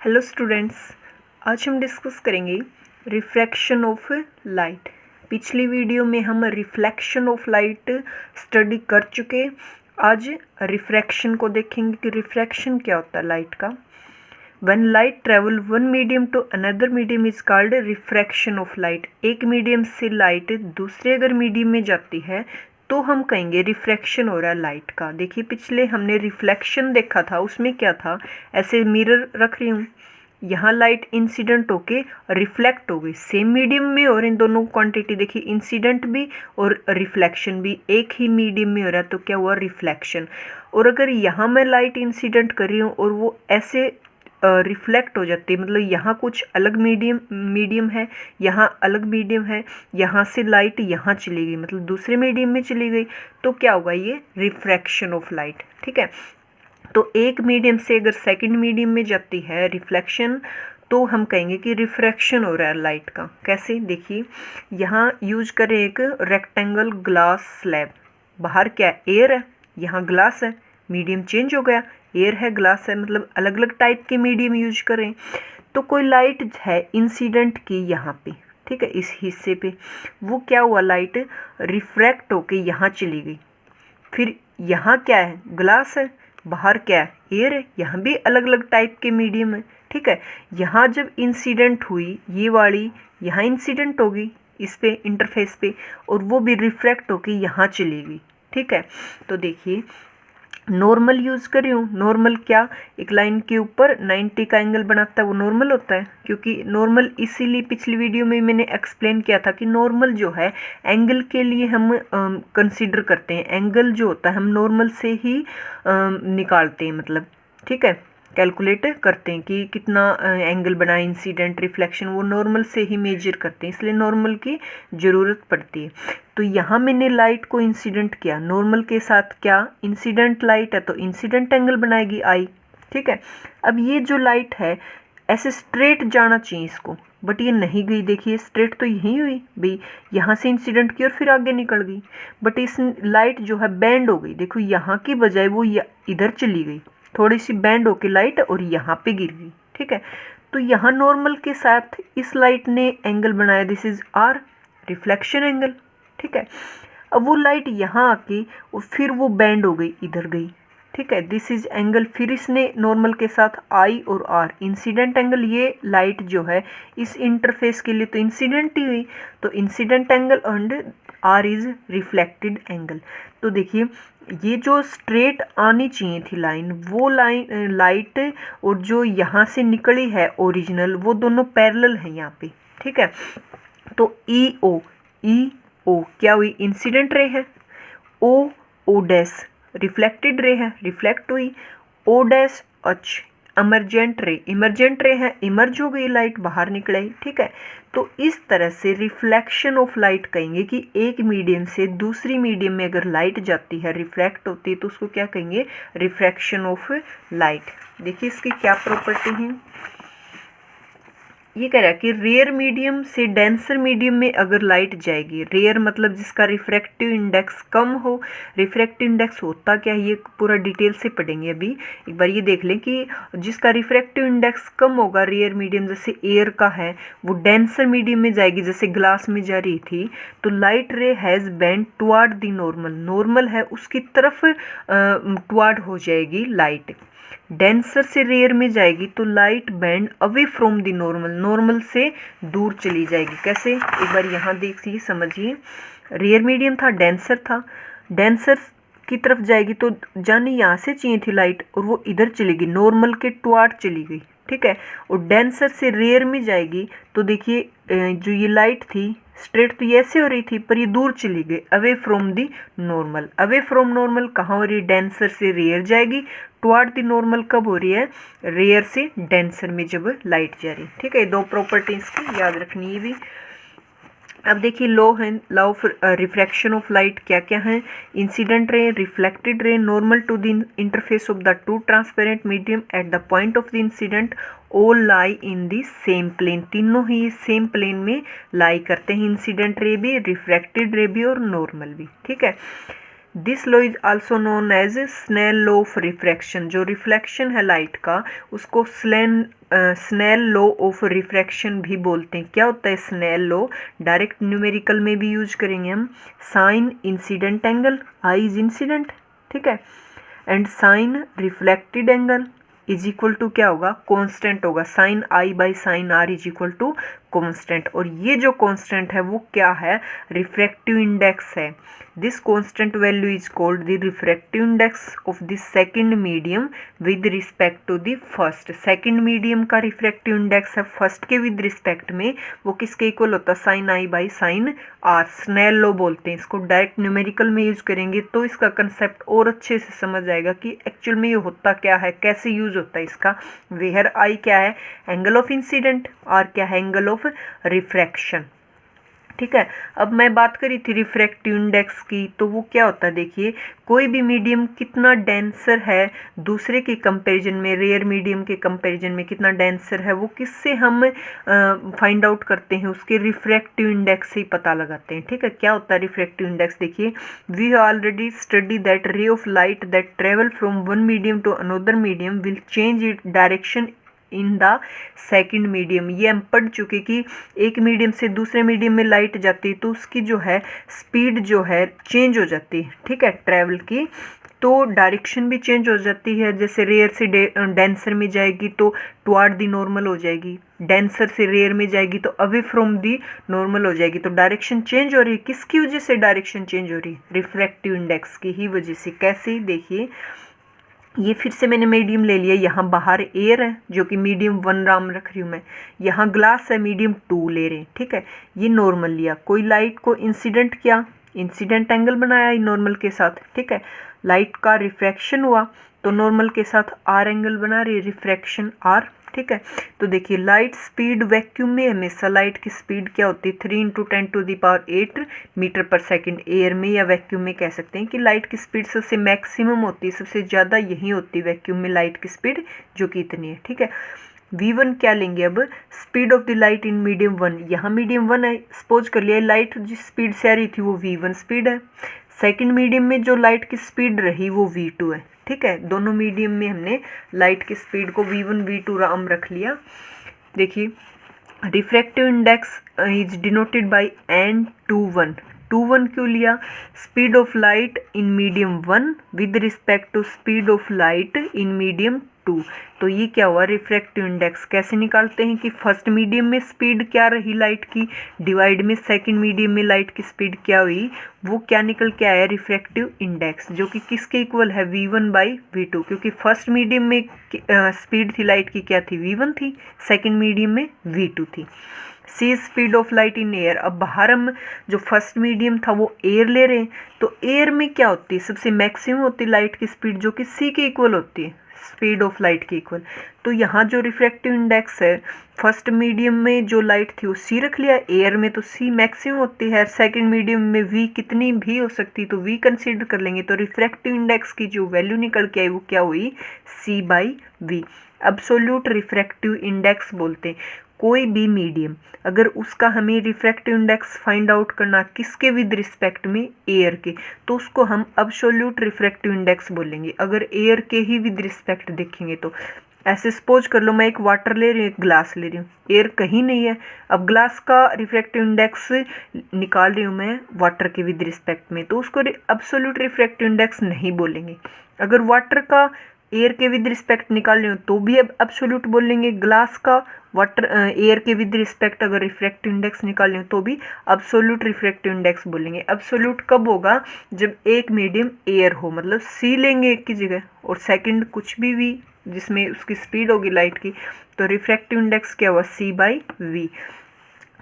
Hello students, आज हम discuss करेंगे रिफ्रैक्शन ऑफ लाइट। पिछली वीडियो में हम रिफ्लेक्शन ऑफ लाइट स्टडी कर चुके। आज रिफ्रैक्शन को देखेंगे कि रिफ्रैक्शन क्या होता है लाइट का। When light travel one medium to another medium is called refraction of light. एक मीडियम से लाइट दूसरे अगर मीडियम में जाती है तो हम कहेंगे रिफ्रैक्शन हो रहा है लाइट का। देखिए पिछले हमने रिफ्लेक्शन देखा था, उसमें क्या था, ऐसे मिरर रख रही हूँ, यहाँ लाइट इंसिडेंट होके रिफ्लेक्ट हो गई सेम मीडियम में, और इन दोनों क्वांटिटी देखिए इंसिडेंट भी और रिफ्लेक्शन भी एक ही मीडियम में हो रहा है, तो क्या हुआ रिफ्लेक्शन। और अगर यहाँ मैं लाइट इंसिडेंट कर रही हूँ और वो ऐसे रिफ्लेक्ट हो जाती है, मतलब यहाँ कुछ अलग मीडियम है, यहाँ अलग मीडियम है, यहाँ से लाइट यहाँ चली गई, मतलब दूसरे मीडियम में चली गई, तो क्या होगा, ये रिफ्रैक्शन ऑफ लाइट। ठीक है, तो एक मीडियम से अगर सेकंड मीडियम में जाती है रिफ्लेक्शन, तो हम कहेंगे कि रिफ्रैक्शन हो रहा है लाइट का। कैसे, देखिए यहाँ यूज करें एक रेक्टेंगल ग्लास स्लैब, बाहर क्या है, एयर है, यहाँ ग्लास है, मीडियम चेंज हो गया, एयर है ग्लास है, मतलब अलग अलग टाइप के मीडियम यूज करें। तो कोई लाइट है इंसिडेंट की यहाँ पे, ठीक है, इस हिस्से पे, वो क्या हुआ, लाइट रिफ्रैक्ट होके यहाँ चली गई। फिर यहाँ क्या है, ग्लास है, बाहर क्या है, एयर है, यहाँ भी अलग अलग टाइप के मीडियम है। ठीक है, यहाँ जब इंसिडेंट हुई ये वाली, यहाँ इंसिडेंट होगी इस पे इंटरफेस पे, और वो भी रिफ्रैक्ट होके यहाँ चली गई। ठीक है, तो देखिए नॉर्मल यूज़ कर रही हूँ। नॉर्मल क्या, एक लाइन के ऊपर 90 का एंगल बनाता है, वो नॉर्मल होता है, क्योंकि नॉर्मल इसीलिए पिछली वीडियो में मैंने एक्सप्लेन किया था कि नॉर्मल जो है एंगल के लिए हम कंसीडर करते हैं, एंगल जो होता है हम नॉर्मल से ही निकालते हैं, मतलब ठीक है, कैलकुलेट करते हैं कि कितना एंगल बना इंसिडेंट रिफ्लेक्शन, वो नॉर्मल से ही मेजर करते हैं, इसलिए नॉर्मल की ज़रूरत पड़ती है। तो यहाँ मैंने लाइट को इंसिडेंट किया, नॉर्मल के साथ क्या, इंसिडेंट लाइट है तो इंसिडेंट एंगल बनाएगी आई। ठीक है, अब ये जो लाइट है ऐसे स्ट्रेट जाना चाहिए इसको, बट ये नहीं गई, देखिए स्ट्रेट तो यहीं हुई भाई, यहाँ से इंसिडेंट की और फिर आगे निकल गई, बट इस लाइट जो है बैंड हो गई, देखो यहाँ की बजाय वो इधर चली गई, थोड़ी सी बैंड होके लाइट और यहाँ पे गिर गई। ठीक है, तो यहाँ नॉर्मल के साथ इस लाइट ने एंगल बनाया, this is R, reflection angle. ठीक है, अब वो लाइट यहाँ आके और फिर वो बैंड हो गई, इधर गई। ठीक है, दिस इज एंगल, फिर इसने नॉर्मल के साथ आई और आर, इंसिडेंट एंगल, ये लाइट जो है इस इंटरफेस के लिए तो इंसिडेंट ही हुई, तो incident angle and r is reflected angle. तो देखिए ये जो स्ट्रेट आनी चाहिए थी लाइन, वो लाइन लाइट और जो यहाँ से निकली है ओरिजिनल, वो दोनों पैरेलल हैं यहाँ पे। ठीक है, तो ई ओ क्या हुई, इंसिडेंट रे है, ओ डैश रिफ्लेक्टेड रे है, रिफ्लेक्ट हुई, O dash H emergent ray है, इमर्ज हो गई लाइट, बाहर निकल आई। ठीक है, तो इस तरह से रिफ्लेक्शन ऑफ लाइट कहेंगे कि एक मीडियम से दूसरी मीडियम में अगर लाइट जाती है, रिफ्लेक्ट होती है, तो उसको क्या कहेंगे, रिफ्रैक्शन ऑफ लाइट। देखिए इसकी क्या प्रॉपर्टी है, ये कह रहा है कि रेयर मीडियम से डेंसर मीडियम में अगर लाइट जाएगी, रेयर मतलब जिसका रिफ्रैक्टिव इंडेक्स कम हो, रिफ्रैक्टिव इंडेक्स होता क्या है ये पूरा डिटेल से पढ़ेंगे अभी। एक बार ये देख लें कि जिसका रिफ्रैक्टिव इंडेक्स कम होगा, रेयर मीडियम जैसे एयर का है, वो डेंसर मीडियम में जाएगी, जैसे ग्लास में जा रही थी, तो लाइट रे has bend toward the normal, normal है उसकी तरफ टुवार्ड हो जाएगी लाइट। डेंसर से रेयर में जाएगी तो light band away from the normal, normal से दूर चली जाएगी। कैसे, एक बार यहाँ देखिए समझिए, रेयर मीडियम था, डेंसर था, डेंसर की तरफ जाएगी तो जानी यहाँ से चाहिए थी लाइट, और वो इधर चली गई, नॉर्मल के टुवार्ड चली गई। ठीक है, और डेंसर से रेयर में जाएगी तो देखिए जो ये लाइट थी स्ट्रेट तो ये ऐसे हो रही थी, पर ये दूर चली गई, away from the normal. Away from normal कहाँ हो रही है, डेंसर से रेयर जाएगी, टुवार्ड दी नॉर्मल कब हो रही है, रेयर से डेंसर में जब लाइट जा रही है। ठीक है, दो प्रॉपर्टीज की याद रखनी है भी। अब देखिए लॉ है, law of refraction of light क्या क्या है, incident ray, reflected ray, normal to the interface of the two transparent medium at the point of the incident, all lie in the same plane, तीनों ही same plane में लाई करते हैं, incident ray भी, refracted रे भी और नॉर्मल भी। ठीक है, this law is also known as Snell law of refraction. जो रिफ्लेक्शन है लाइट का उसको स्नेल लॉ ऑफ रिफ्रैक्शन भी बोलते हैं। क्या होता है स्नेल लॉ? डायरेक्ट न्यूमेरिकल में भी यूज करेंगे हम। Sine incident angle, i is incident, ठीक है, and sine reflected angle is equal to क्या होगा? कांस्टेंट होगा। Sine i by sine r is equal to constant. और ये जो कांस्टेंट है वो क्या है? रिफ्रैक्टिव इंडेक्स है। This constant value is called the refractive index of the second medium with respect to the first. Second medium का refractive index है फर्स्ट के विद रिस्पेक्ट में, वो किसके इक्वल होता है? Sine i by sine r. Snell law बोलते हैं इसको। डायरेक्ट न्यूमेरिकल में यूज करेंगे तो इसका कंसेप्ट और अच्छे से समझ आएगा कि एक्चुअल में ये होता क्या है, कैसे यूज होता है इसका। वेयर आई क्या है? एंगल ऑफ इंसिडेंट, और क्या है? एंगल ऑफ रिफ्रैक्शन, ठीक है। अब मैं बात करी थी रिफ्रैक्टिव इंडेक्स की, तो वो क्या होता है? देखिए, कोई भी मीडियम कितना डेंसर है दूसरे के कंपैरिजन में, रेयर मीडियम के कंपैरिजन में कितना डेंसर है, वो किससे हम फाइंड आउट करते हैं? उसके रिफ्रैक्टिव इंडेक्स से ही पता लगाते हैं, ठीक है। क्या होता है रिफ्रैक्टिव इंडेक्स? देखिए, we have already study that ray of light that travel from one medium to another medium will change it direction in the second medium. ये हम पढ़ चुके कि एक मीडियम से दूसरे मीडियम में लाइट जाती है तो उसकी जो है स्पीड जो है चेंज हो जाती है, ठीक है, ट्रैवल की। तो डायरेक्शन भी चेंज हो जाती है। जैसे रेयर से डेंसर में जाएगी तो टुवार्ड दी नॉर्मल हो जाएगी, डेंसर से रेयर में जाएगी तो अवे फ्रॉम दी नॉर्मल हो जाएगी। तो डायरेक्शन चेंज हो रही है। किसकी वजह से डायरेक्शन चेंज हो रही है? रिफ्रैक्टिव इंडेक्स की ही वजह से। कैसे? देखिए, ये फिर से मैंने मीडियम ले लिया। यहाँ बाहर एयर है जो कि मीडियम 1 नाम रख रही हूँ मैं। यहाँ ग्लास है, मीडियम 2 ले रहे हैं, ठीक है। ये नॉर्मल लिया। कोई लाइट को इंसिडेंट किया, इंसिडेंट एंगल बनाया नॉर्मल के साथ, ठीक है। लाइट का रिफ्रैक्शन हुआ तो नॉर्मल के साथ आर एंगल बना रही है, रिफ्रैक्शन आर, ठीक है। तो देखिए, लाइट स्पीड वैक्यूम में हमेशा लाइट की स्पीड क्या होती है? 3 × 10⁸ मीटर पर सेकंड। एयर में या वैक्यूम में कह सकते हैं कि लाइट की स्पीड सबसे मैक्सिमम होती है, सबसे ज़्यादा यही होती है वैक्यूम में लाइट की स्पीड, जो कि इतनी है, ठीक है। v1 क्या लेंगे अब? Speed of the light in medium 1। यहाँ मीडियम 1 है, सपोज कर लिया लाइट जिस स्पीड से आ रही थी वो v1 स्पीड है। सेकंड मीडियम में जो लाइट की स्पीड रही वो v2 है, ठीक है। दोनों मीडियम में हमने लाइट की स्पीड को v1 v2 राम रख लिया। देखिए, refractive index is denoted by n21। 21 क्यों लिया? Speed of light in medium 1 with respect to speed of light in medium 2। तो ये क्या हुआ? Refractive index. कैसे निकालते हैं कि फर्स्ट मीडियम में स्पीड क्या रही लाइट की, डिवाइड में सेकंड मीडियम में लाइट की स्पीड क्या हुई, वो क्या निकल के आया? रिफ्रैक्टिव इंडेक्स, जो कि किसके इक्वल है? v1 by v2। क्योंकि फर्स्ट मीडियम में स्पीड थी लाइट की क्या थी? v1 थी, सेकेंड मीडियम में v2 थी। C speed of light in air. अब बाहर हम जो फर्स्ट मीडियम था वो एयर ले रहे हैं, तो एयर में क्या होती है? सबसे मैक्सिमम होती है लाइट की स्पीड, जो कि सी के इक्वल होती है, स्पीड ऑफ लाइट के इक्वल। तो यहाँ जो रिफ्रैक्टिव इंडेक्स है, फर्स्ट मीडियम में जो लाइट थी वो सी रख लिया, एयर में तो सी मैक्सिमम होती है, सेकंड मीडियम में वी कितनी भी हो सकती तो वी कंसीडर कर लेंगे। तो रिफ्रैक्टिव इंडेक्स की जो वैल्यू निकल के आई वो क्या हुई? C by V. Absolute refractive index बोलते हैं कोई भी मीडियम, अगर उसका हमें रिफ्रैक्टिव इंडेक्स फाइंड आउट करना किसके विद रिस्पेक्ट में? एयर के, तो उसको हम एब्सोल्यूट रिफ्रैक्टिव इंडेक्स बोलेंगे। अगर एयर के ही विद रिस्पेक्ट देखेंगे तो ऐसे सपोज कर लो मैं एक वाटर ले रही हूँ, एक ग्लास ले रही हूँ, एयर कहीं नहीं है। अब ग्लास का रिफ्रैक्टिव इंडेक्स निकाल रही हूँ मैं वाटर के विद रिस्पेक्ट में, तो उसको एब्सोल्यूट रिफ्रैक्टिव इंडेक्स नहीं बोलेंगे। अगर वाटर का एयर के विद रिस्पेक्ट निकाल रही हूँ तो भी अब एब्सोल्यूट बोलेंगे। ग्लास का वाटर एयर के विद रिस्पेक्ट अगर रिफ्रैक्टिव इंडेक्स निकाल रही हूँ तो भी एब्सोल्यूट रिफ्रैक्टिव इंडेक्स बोलेंगे। एब्सोल्यूट कब होगा? जब एक मीडियम एयर हो, मतलब सी लेंगे एक की जगह और सेकंड कुछ भी वी जिसमें उसकी स्पीड होगी लाइट की, तो रिफ्रैक्टिव इंडेक्स क्या हुआ? सी बाई वी।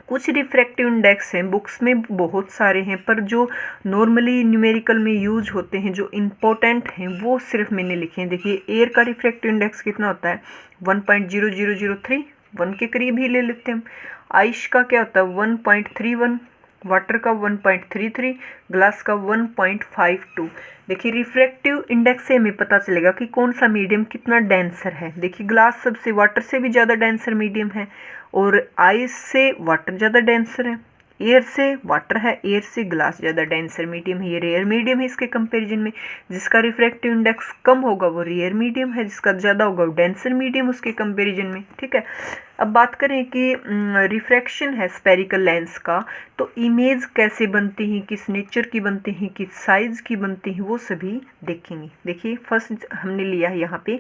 कुछ रिफ्रैक्टिव इंडेक्स हैं, बुक्स में बहुत सारे हैं, पर जो नॉर्मली न्यूमेरिकल में यूज होते हैं, जो इम्पोर्टेंट हैं, वो सिर्फ मैंने लिखे हैं। देखिए, एयर का रिफ्रैक्टिव इंडेक्स कितना होता है? 1.0003, 1 के करीब ही ले लेते हैं हम। आइस का क्या होता है? 1.31, वाटर का 1.33, ग्लास का 1.52। देखिए, रिफ्रैक्टिव इंडेक्स से हमें पता चलेगा कि कौन सा मीडियम कितना डेंसर है। देखिए, ग्लास सबसे वाटर से भी ज़्यादा डेंसर मीडियम है और आइस से वाटर ज़्यादा डेंसर है। एयर से वाटर है, एयर से ग्लास ज़्यादा डेंसर मीडियम है, ये रेयर मीडियम है इसके कंपैरिजन में। जिसका रिफ्रैक्टिव इंडेक्स कम होगा वो रेयर मीडियम है, जिसका ज़्यादा होगा वो डेंसर मीडियम उसके कंपैरिजन में, ठीक है। अब बात करें कि रिफ्रैक्शन है स्फेरिकल लेंस का, तो इमेज कैसे बनती हैं, किस नेचर की बनती हैं, किस साइज़ की बनती हैं, वो सभी देखेंगे। देखिए फर्स्ट हमने लिया है यहाँ पे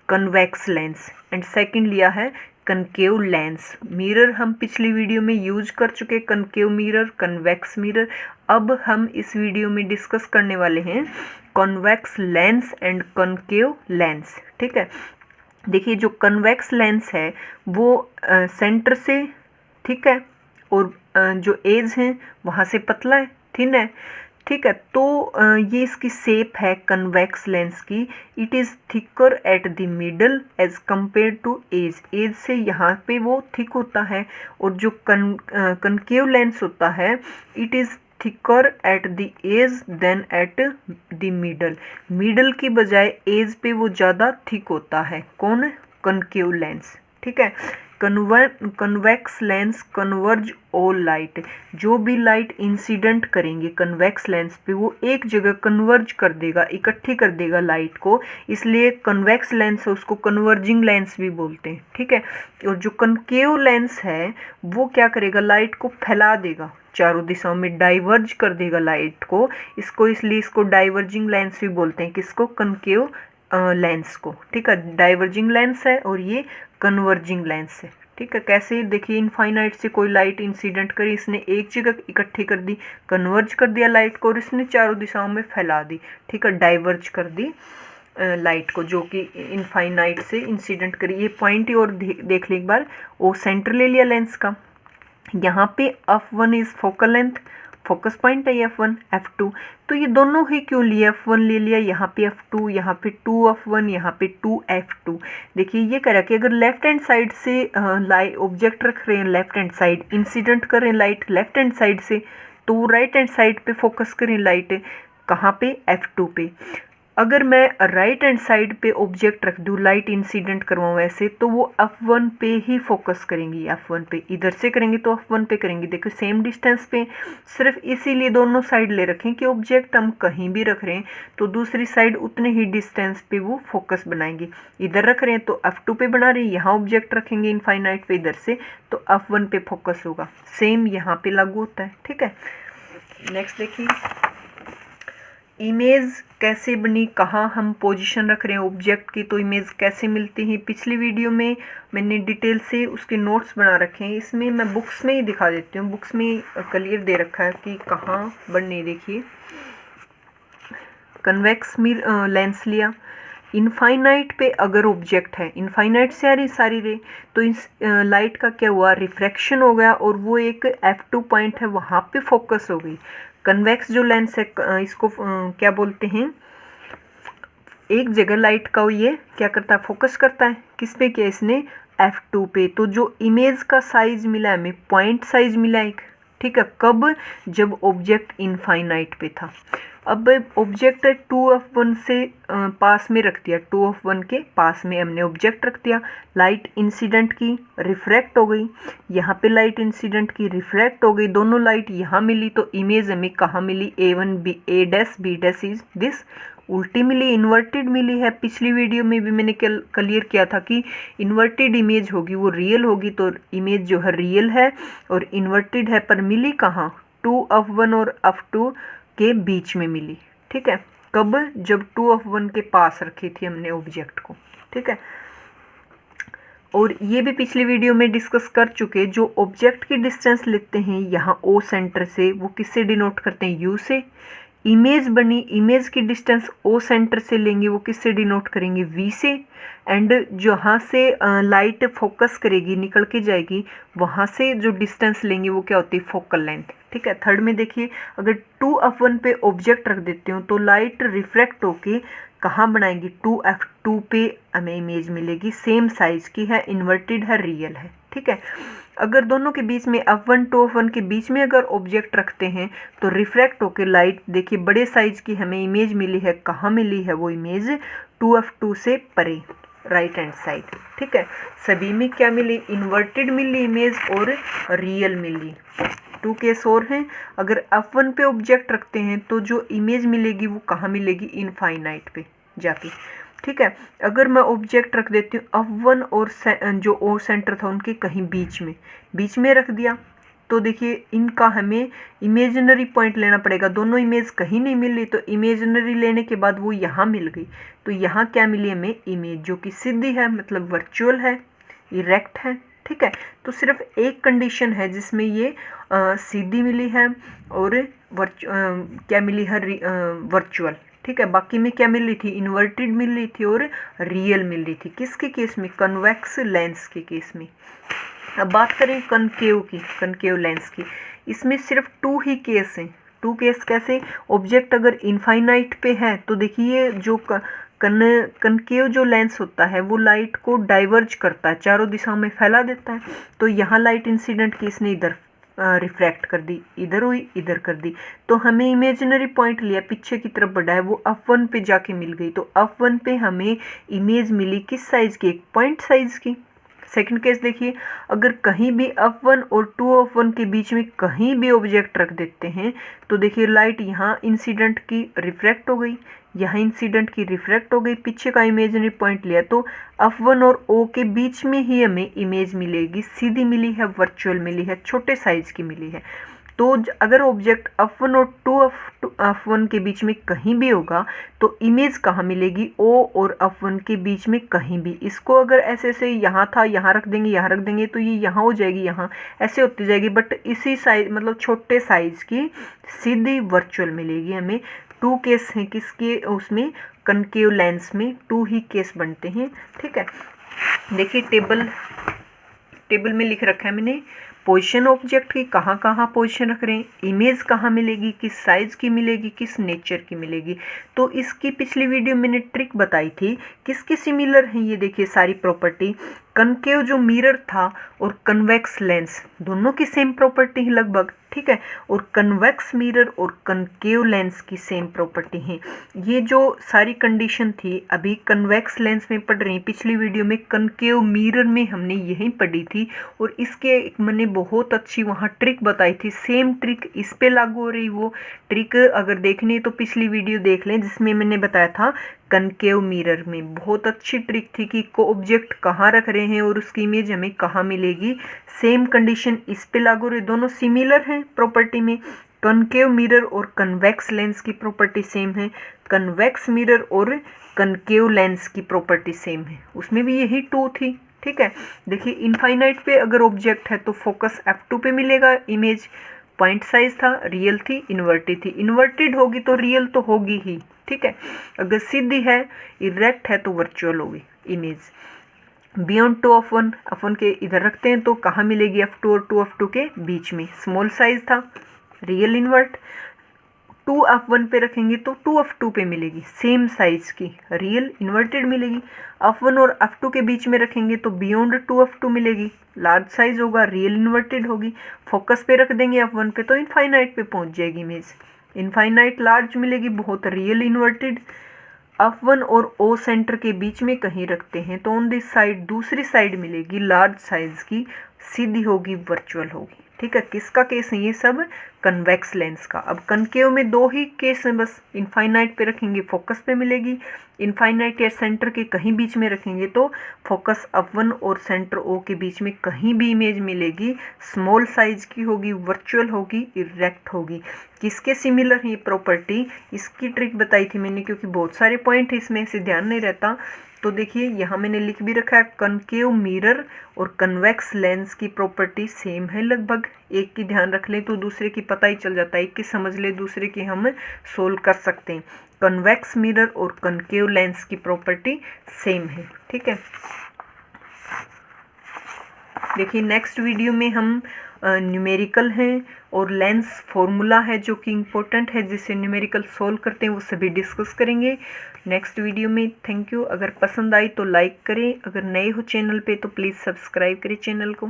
कन्वेक्स लेंस एंड सेकंड लिया है कनकेव लेंस। मिरर हम पिछली वीडियो में यूज कर चुके, कनकेव मिरर, कन्वेक्स मिरर। अब हम इस वीडियो में डिस्कस करने वाले हैं convex lens and concave lens, ठीक है। देखिए जो कन्वेक्स लेंस है वो सेंटर से, ठीक है, और जो एज है वहाँ से पतला है, थिन है, ठीक है। तो ये इसकी शेप है कन्वेक्स लेंस की। It is thicker at the middle edge compare to edge, edge से यहाँ पे वो थिक होता है। और जो कनकेव लेंस होता है it is thicker at the edge than at the middle, middle की बजाय एज पे वो ज़्यादा थिक होता है। कौन? कनकेव लेंस, ठीक है। Convex lens converge all light, जो भी लाइट इंसिडेंट करेंगे कन्वेक्स लेंस पे वो एक जगह कन्वर्ज कर देगा, इकट्ठी कर देगा लाइट को, इसलिए कन्वेक्स लेंस है उसको कन्वर्जिंग लेंस भी बोलते हैं, ठीक है। और जो कनकेव लेंस है वो क्या करेगा, लाइट को फैला देगा, चारों दिशाओं में डाइवर्ज कर देगा लाइट को, इसलिए इसको डाइवर्जिंग लेंस भी बोलते हैं। किसको? कनकेव लेंस को, ठीक है। डाइवर्जिंग लेंस है और ये कन्वर्जिंग लेंस है, ठीक है। कैसे? देखिए इनफाइनाइट से कोई लाइट इंसिडेंट करी, इसने एक जगह इकट्ठी कर दी, कन्वर्ज कर दिया लाइट को, और इसने चारों दिशाओं में फैला दी, ठीक है, डाइवर्ज कर दी लाइट को, जो कि इनफाइनाइट से इंसिडेंट करी। ये पॉइंट और देख ले एक बार, वो सेंटर ले लिया लेंस का। यहाँ पे f1 is focal length, focus point है f1, f2, तो ये दोनों ही क्यों लिए, f1 ले लिया, यहाँ पे f2, यहाँ पे 2f1, यहाँ पे 2f2। देखिए ये कह रहा है कि अगर लेफ्ट हैंड साइड से लाइट ऑब्जेक्ट रख रहे हैं, लेफ्ट हैंड साइड इंसिडेंट कर रहे हैं लाइट लेफ्ट हैंड साइड से, तो राइट हैंड साइड पे फोकस करें लाइट, कहाँ पे? f2 पे। अगर मैं राइट हैंड साइड पे ऑब्जेक्ट रख दूँ, लाइट इंसिडेंट करवाऊँ ऐसे, तो वो f1 पे ही फोकस करेंगी, f1 पे। इधर से करेंगे तो f1 पे करेंगे। देखो सेम डिस्टेंस पे, सिर्फ इसीलिए दोनों साइड ले रखें कि ऑब्जेक्ट हम कहीं भी रख रहे हैं तो दूसरी साइड उतने ही डिस्टेंस पे वो फोकस बनाएंगे। इधर रख रहे हैं तो f2 पे बना रहे हैं, यहाँ ऑब्जेक्ट रखेंगे इनफाइनाइट पे इधर से, तो f1 पे फोकस होगा। सेम यहाँ पे लागू होता है, ठीक है। नेक्स्ट देखिए इमेज कैसे बनी, कहाँ हम पोजीशन रख रहे हैं ऑब्जेक्ट की, तो इमेज कैसे मिलती है। पिछली वीडियो में मैंने डिटेल से उसके नोट्स बना रखे हैं, इसमें मैं बुक्स में ही दिखा देती हूँ। बुक्स में क्लियर दे रखा है कि कहाँ बननी। देखिए कन्वेक्स लेंस लिया, इनफाइनाइट पे अगर ऑब्जेक्ट है, इनफाइनाइट से आ रही सारी रे, तो इस लाइट का क्या हुआ, रिफ्रैक्शन हो गया और वो एक f2 पॉइंट है वहाँ पे फोकस हो गई। कन्वेक्स जो लेंस है इसको क्या बोलते हैं, एक जगह लाइट का ये क्या करता है, फोकस करता है। किस पे किया इसने? f2 पे। तो जो इमेज का साइज मिला हमें, पॉइंट साइज मिला एक, ठीक है। कब? जब ऑब्जेक्ट इनफाइनाइट पे था। अब ऑब्जेक्ट 2f1 से पास में रख दिया, 2f1 के पास में हमने ऑब्जेक्ट रख दिया, लाइट इंसिडेंट की, रिफ्रैक्ट हो गई, यहाँ पे लाइट इंसिडेंट की, रिफ्रैक्ट हो गई, दोनों लाइट यहाँ मिली, तो इमेज हमें कहाँ मिली, a1 b dash is this, उल्टी मिली, इन्वर्टेड मिली है। पिछली वीडियो में भी मैंने क्लियर किया था कि इन्वर्टेड इमेज होगी वो रियल होगी, तो इमेज जो है रियल है और इन्वर्टेड है, पर मिली कहाँ, 2f1 और f2 के बीच में मिली, ठीक है। कब? जब 2f1 के पास रखी थी हमने ऑब्जेक्ट को, ठीक है। और ये भी पिछली वीडियो में डिस्कस कर चुके, जो ऑब्जेक्ट की डिस्टेंस लेते हैं यहाँ ओ सेंटर से, वो किससे डिनोट करते हैं, यू से। इमेज बनी, इमेज की डिस्टेंस ओ सेंटर से लेंगे, वो किससे डिनोट करेंगे, वी से। एंड जहाँ से लाइट फोकस करेगी, निकल के जाएगी, वहाँ से जो डिस्टेंस लेंगे वो क्या होती है, फोकल लेंथ, ठीक है। थर्ड में देखिए अगर 2f1 पे ऑब्जेक्ट रख देते हो तो लाइट रिफ्रैक्ट होके कहाँ बनाएंगी, 2f2 पे हमें इमेज मिलेगी, सेम साइज की है, इन्वर्टेड है, रियल है, ठीक है। अगर दोनों के बीच में f1 2f1 के बीच में अगर ऑब्जेक्ट रखते हैं तो रिफ्रैक्ट होकर लाइट, देखिए बड़े साइज की हमें इमेज मिली है, कहाँ मिली है वो इमेज, 2f2 से परे, राइट हैंड साइड, ठीक है। सभी में क्या मिली, इन्वर्टेड मिली इमेज और रियल मिली। F2 केस और हैं। अगर F1 पे ऑब्जेक्ट रखते हैं तो जो इमेज मिलेगी वो कहाँ मिलेगी, इनफाइनाइट पे जाके, ठीक है। अगर मैं ऑब्जेक्ट रख देती हूँ F1 और जो और सेंटर था उनके कहीं बीच में रख दिया, तो देखिए इनका हमें इमेजिनरी पॉइंट लेना पड़ेगा। दोनों इमेज कहीं नहीं मिल रही, तो इमेजिनरी लेने के बाद वो यहाँ मिल गई, तो यहाँ क्या मिली हमें, इमेज, जो कि सीधी है, मतलब वर्चुअल है, इरेक्ट है, ठीक है। तो सिर्फ एक कंडीशन है जिसमें ये सीधी मिली है और क्या मिली है, वर्चुअल, ठीक है। बाकी में क्या मिल रही थी, इन्वर्टेड मिल रही थी और रियल मिल रही थी। किसके केस में, कन्वेक्स लेंस के केस में। अब बात करें कनकेव की, कनकेव लेंस की, इसमें सिर्फ 2 ही केस हैं। 2 केस कैसे, ऑब्जेक्ट अगर इनफाइनाइट पे है तो देखिए जो कनकेव जो लेंस होता है वो लाइट को डाइवर्ज करता है, चारों दिशाओं में फैला देता है। तो यहाँ लाइट इंसिडेंट की इसने इधर रिफ्रैक्ट कर दी, इधर हुई, इधर कर दी, तो हमें इमेजिनरी पॉइंट लिया, पीछे की तरफ बढ़ाया, वो F1 पे जाके मिल गई। तो F1 पे हमें इमेज मिली किस साइज की, एक पॉइंट साइज की। सेकंड केस देखिए, अगर कहीं भी F1 और 2F1 के बीच में कहीं भी ऑब्जेक्ट रख देते हैं तो देखिए लाइट यहाँ इंसिडेंट की रिफ्रैक्ट हो गई, यहाँ इंसिडेंट की रिफ्रैक्ट हो गई, पीछे का इमेजिनरी पॉइंट लिया, तो F1 और O के बीच में ही हमें इमेज मिलेगी, सीधी मिली है, वर्चुअल मिली है, छोटे साइज की मिली है। तो अगर ऑब्जेक्ट F1 और 2F1 के बीच में कहीं भी होगा तो इमेज कहाँ मिलेगी, O और F1 के बीच में कहीं भी। इसको अगर ऐसे से यहाँ था, यहाँ रख देंगे, यहाँ रख देंगे, तो ये यहाँ हो जाएगी, यहाँ ऐसे होती जाएगी, बट इसी साइज, मतलब छोटे साइज की सीधी वर्चुअल मिलेगी हमें। 2 केस हैं किसके, उसमें कनकेव लेंस में 2 ही केस बनते हैं, ठीक है। देखिए टेबल में लिख रखा है मैंने, पोजीशन ऑब्जेक्ट की, कहाँ कहाँ पोजीशन रख रहे हैं, इमेज कहाँ मिलेगी, किस साइज की मिलेगी, किस नेचर की मिलेगी। तो इसकी पिछली वीडियो मैंने ट्रिक बताई थी, किसके सिमिलर हैं ये देखिए सारी प्रॉपर्टी। कनकेव जो मिरर था और कन्वेक्स लेंस दोनों की सेम प्रॉपर्टी है लगभग, ठीक है। और कन्वेक्स मिरर और कनकेव लेंस की सेम प्रॉपर्टी है। ये जो सारी कंडीशन थी अभी कन्वेक्स लेंस में पढ़ रही, पिछली वीडियो में कनकेव मिरर में हमने यही पढ़ी थी, और इसके मैंने बहुत अच्छी वहाँ ट्रिक बताई थी, सेम ट्रिक इस पे लागू हो रही। वो ट्रिक अगर देखनी है तो पिछली वीडियो देख लें, जिसमें मैंने बताया था कनकेव मिरर में बहुत अच्छी ट्रिक थी कि को ऑब्जेक्ट कहाँ रख रहे हैं और उसकी इमेज हमें कहाँ मिलेगी। सेम कंडीशन इस पे लागू हो रही, दोनों सिमिलर हैं प्रॉपर्टी में। कनकेव मिरर और कन्वेक्स लेंस की प्रॉपर्टी सेम है, कन्वेक्स मिरर और कनकेव लेंस की प्रॉपर्टी सेम है, उसमें भी यही 2 थी, ठीक है। देखिए इनफाइनाइट पे अगर ऑब्जेक्ट है तो फोकस F2 पे मिलेगा, इमेज पॉइंट साइज था, रियल थी, इन्वर्टेड थी, इन्वर्टेड होगी तो रियल तो होगी ही, ठीक है। अगर सीधी है, इरेक्ट है, तो वर्चुअल होगी इमेज। बियॉन्ड 2F1, F1 के इधर रखते हैं तो कहाँ मिलेगी, F2 और 2F2 के बीच में, स्मॉल साइज था, रियल इन्वर्ट। 2F1 पे रखेंगे तो 2F2 पे मिलेगी, सेम साइज की, रियल इन्वर्टेड मिलेगी। F1 और F2 के बीच में रखेंगे तो बियॉन्ड 2F2 मिलेगी, लार्ज साइज होगा, रियल इन्वर्टेड होगी। फोकस पे रख देंगे F1 पे तो इनफाइनाइट पे पहुंच जाएगी इमेज, इनफाइनाइट लार्ज मिलेगी, बहुत रियल इन्वर्टेड। F1 और O सेंटर के बीच में कहीं रखते हैं तो ऑन दिस साइड, दूसरी साइड मिलेगी लार्ज साइज की, सीधी होगी, वर्चुअल होगी, ठीक है। किसका केस है ये सब, कन्वेक्स लेंस का। अब कनकेव में 2 ही केस हैं बस, इनफाइनाइट पे रखेंगे फोकस पे मिलेगी, इनफाइनाइट या सेंटर के कहीं बीच में रखेंगे तो फोकस F1 और सेंटर O के बीच में कहीं भी इमेज मिलेगी, स्मॉल साइज की होगी, वर्चुअल होगी, इरेक्ट होगी। किसके सिमिलर है ये प्रॉपर्टी, इसकी ट्रिक बताई थी मैंने, क्योंकि बहुत सारे पॉइंट है इसमें से ध्यान नहीं रहता। तो देखिए यहाँ मैंने लिख भी रखा है, कनकेव मिरर और कन्वेक्स लेंस की प्रॉपर्टी सेम है लगभग, एक की ध्यान रख लें तो दूसरे की पता ही चल जाता है, एक की समझ ले दूसरे की हम सोल्व कर सकते हैं। कन्वेक्स मिरर और कनकेव लेंस की प्रॉपर्टी सेम है, ठीक है। देखिए नेक्स्ट वीडियो में हम न्यूमेरिकल हैं और लेंस फॉर्मूला है जो कि इम्पोर्टेंट है, जिससे न्यूमेरिकल सोल्व करते हैं, वो सभी डिस्कस करेंगे नेक्स्ट वीडियो में। Thank you. अगर पसंद आई तो लाइक करें, अगर नए हो चैनल पे तो प्लीज़ सब्सक्राइब करें चैनल को।